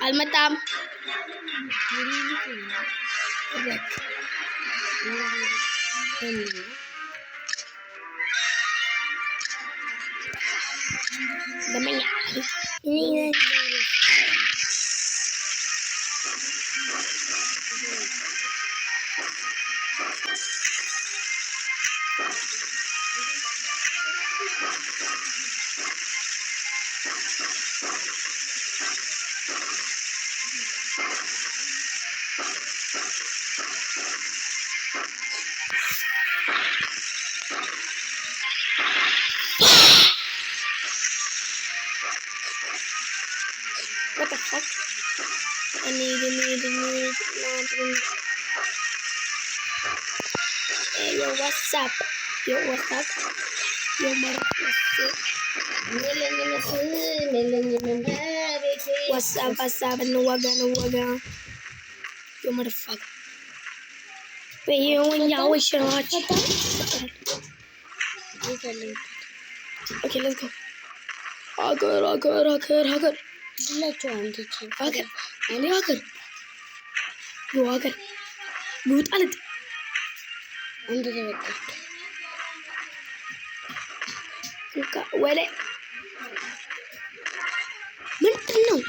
አልመጣም ደመኛ What the fuck? I need. Hey, yo, what's up? Yo, motherfucker. What's up? No waga. Yo, motherfucker. Wait, you and y'all should watch. Okay, let's go. Hagar. Let's run to you. Hagar. Yo, Hagar. Good alit. Under the record. Wait. Mental.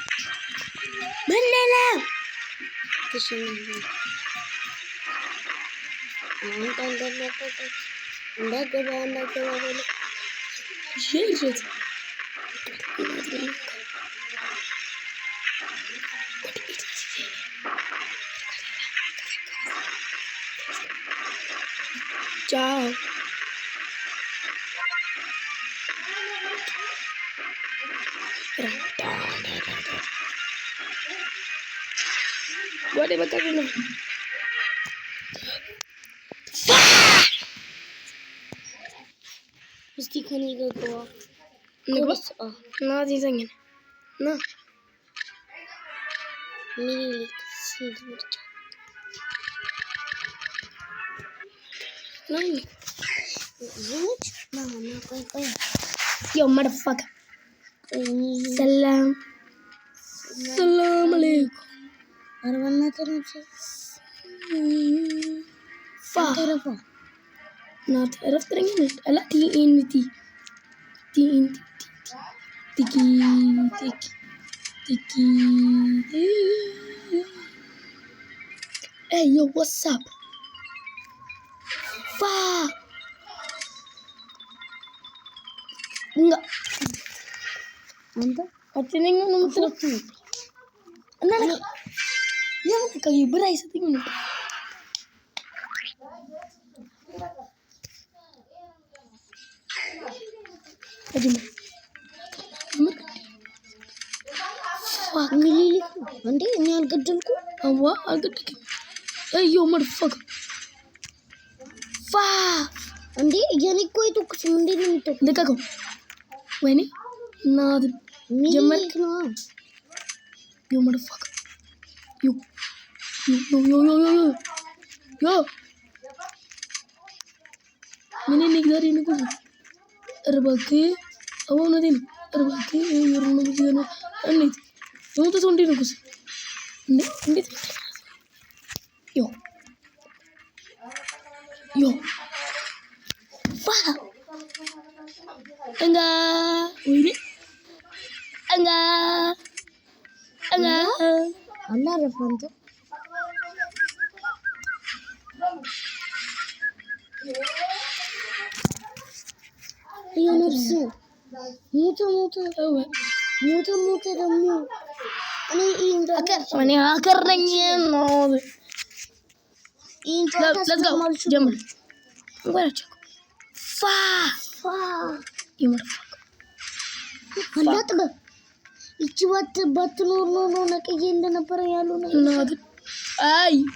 Shit. Ciao. Gua dibakar dulu. Mesti kan iga gua. Nah, zizangin. Nah. Milik sendiri. Nah. Yo, motherfucker. Salam alaikum. Arwana terus. Terafa. Nah, terus teringin. Ala TNT. Tiki. Hey, yo, what's up? Fuck. Enggak. Anda? Atineng nung truk. Anak. Ya, kayak berai setinggi. Aduh. Fuck. Milik. Andi ini algadalku. Awa, algadalku. Hey, yo, motherfucker. Fuck. Andi yani koi tu kusundi ni tu. Dekak kau. Wani? Nah, Milik na. You motherfucker. You. Yo. Ini nigari ni kusu. Erbake. Awa nadin. Erbake. Yorno bujana. Anit. Kamu tuh sondi ni kusu. Nit. Yo. Fuck. Enggak. Anda refanto. Iya nurse. Muta. Demi. Ini akar nanya no. Let's go. Jam. Where are you? You motherfucker. Anda tuh. Ichi batu no nak yenda na parayalu na. No. Ay.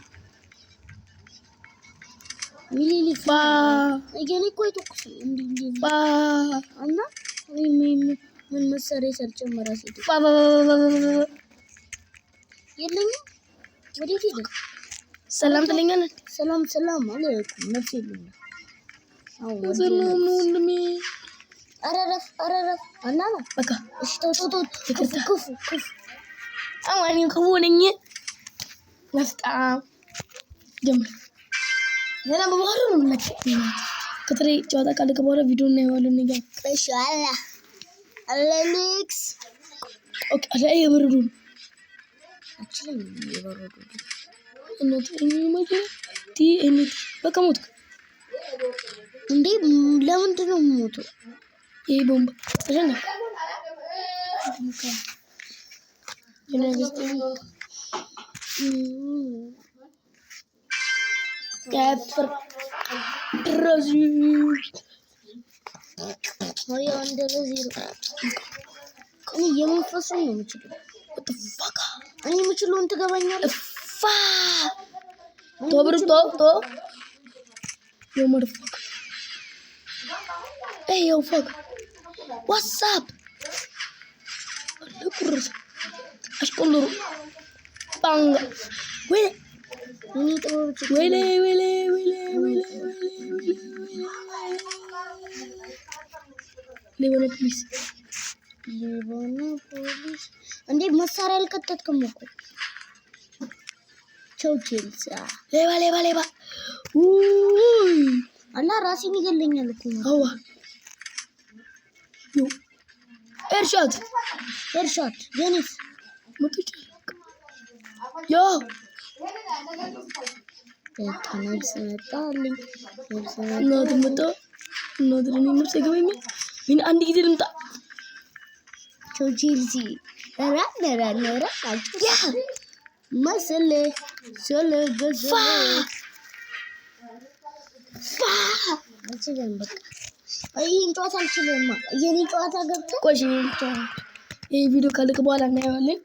Milili Fa. Yani koi tu kusundi. Fa. Anda? Min masari search marasi tu. Fa. Yelang. What did you do? Salam telingan. Salam alaikum. Nafsi billah. ሰላም ነው ወንድሜ። አረረፍ አላማ በቃ እሺ ተው ክፉ አማን ክፉ ነኝ። ነፍጣ ጀምር ገና በባህሩ ነው የምንለቀው። ከተሬ ጨዋታ ካለቀ በኋላ ቪዲዮ እናየዋለን። ነገር እሺ አሌክስ ኦኬ አለ የበረዶ አችልም የበረዶ በቃ ሞትክ እንዴ? ለምንድን ነው የምሞተው? ይሄ ቦምብ ተሸነፈ። ከፍር ድረስ ወይ እንደዚህ እኔ የመንፈሱን ነው የምችለው። ወጥፋካ እኔ የምችለውን ትገባኛለህ? ፋ ቶብርቶ yo motherfucker. Hey yo fuck. What's up? Look ashkoluru bang. Wele Lewana police. እንዴ መሳሪያ አልከተትክም እኮ ቾቼልሳ ሌባ አላ ራሴን ይገለኛል እኮ አዋ ዮ ኤርሻት የኔስ መጥቼ ዮ ተናግስ መጣልኝ እናት ነፍስ ይገበኝ ምን አንድ ጊዜ ልምጣ ቾቼልሲ ነራ ያ መስለ ሶለ ገዛ አልችልም። በቃ ይሄን ጨዋታ አልችልም። የኔ ጨዋታ ገብተህ ቆይ ይሄ ቪዲዮ ካለቀ በኋላ እናየዋለን።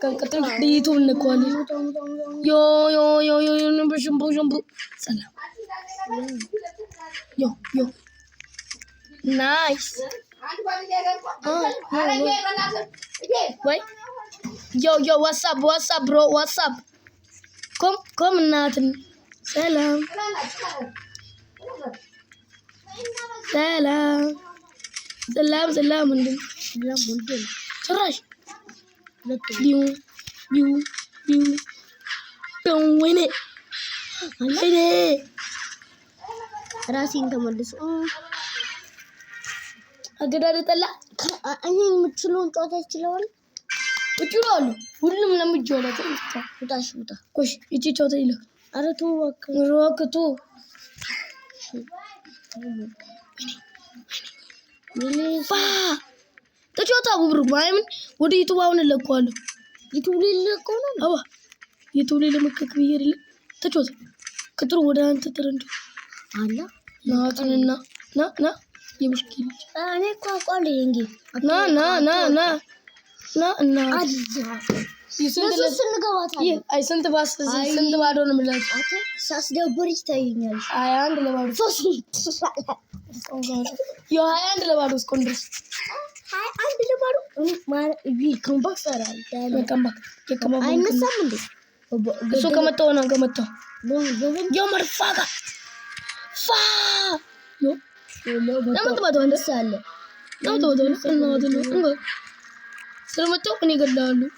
ከቀጥሎ ዩቲዩብ እንነካዋለን። ዮ በሽምቦ ሰላም ዮ ናይስ ወይ ዮ ዋትስአፕ ብሮ ዋትስአፕ ኮም እናትን ሰላም እንዴ ጭራሽ ቢው ወይኔ ራሴን ተመልሶ አገዳደ ጠላ እኔ የምችለውን ጨዋታ ይችላል ሁሉም ለምጆላ ውጣ ኮሽ እቺ ጨዋታ ይላል። ኧረ ተው እባክህ ተጫወታ ብሩክ ማይምን ወደ ዩቲዩብ አሁን እለቀዋለሁ። ዩቲዩብ ላይ ልለቀው ነው። አባ ዩቲዩብ ላይ ለመከክ ብዬ አይደለ ተጫወታ ቅጥሩ ወደ አንተ ተረንዶ አላ ናትንና ና የምሽኪል እኔ እኮ አውቃለሁ እንጂ እና ስንት ባዶ ነው የምልህ። ሳስደብር ይታየኛል። 21 ለባዶ 21 ለባዶ እስኮን ድረስ 21 ለባዶ ከምባክ ሰራል አይነሳም እንዴ? እሱ ከመጣው የመርፋጋ ስለመጣው እኔ እገድልሃለሁ።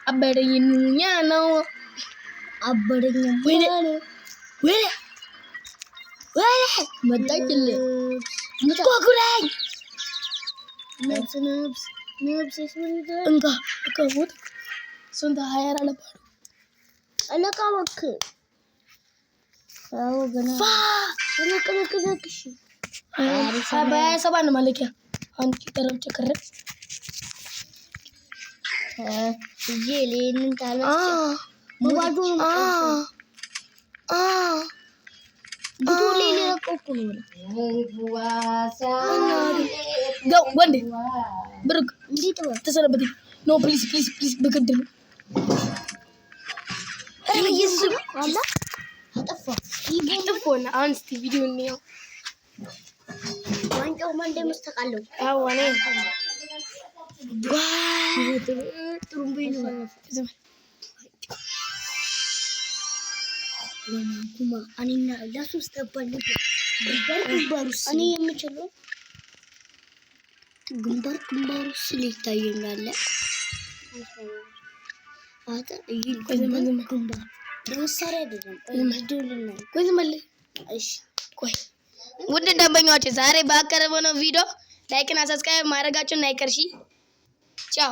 አበደኝ ነው ወይኔ መጣችልህ ኮኩራኝ ነብስ እንካ ሞት ስንት 24 ለባዶ አለቃ እባክህ ገና ለቅሽ በ27 ነው ማለቂያ አንድ ተረብጨ ከረ ይሄንን ታላቅ ሙባዱ ዱሌ ለቆቁ ነው ወንድ ብሩክ እንዴት ተሰረበቲ ኖ ፕሊዝ በግድሉ ኢየሱስ አላ አጠፋ ይገድፎና አንስቲ ቪዲዮ ነው ዋንጫው ማን እንደምስተካለው አዋኔ ጥሩምቤ ነው ኩማ እኔና ለሶስት ተባል ግንባሩ እኔ የምችለው ግንባሩ ስል ይታየኛል። አታ ግንባር ለመሳሪያ አይደለም። ቆይ ዝም በል። እሺ ቆይ ውድ ደንበኞች ዛሬ ባቀረብነው ቪዲዮ ላይክ እና ሰብስክራይብ ማድረጋችሁን አይቀርሺ። ቻው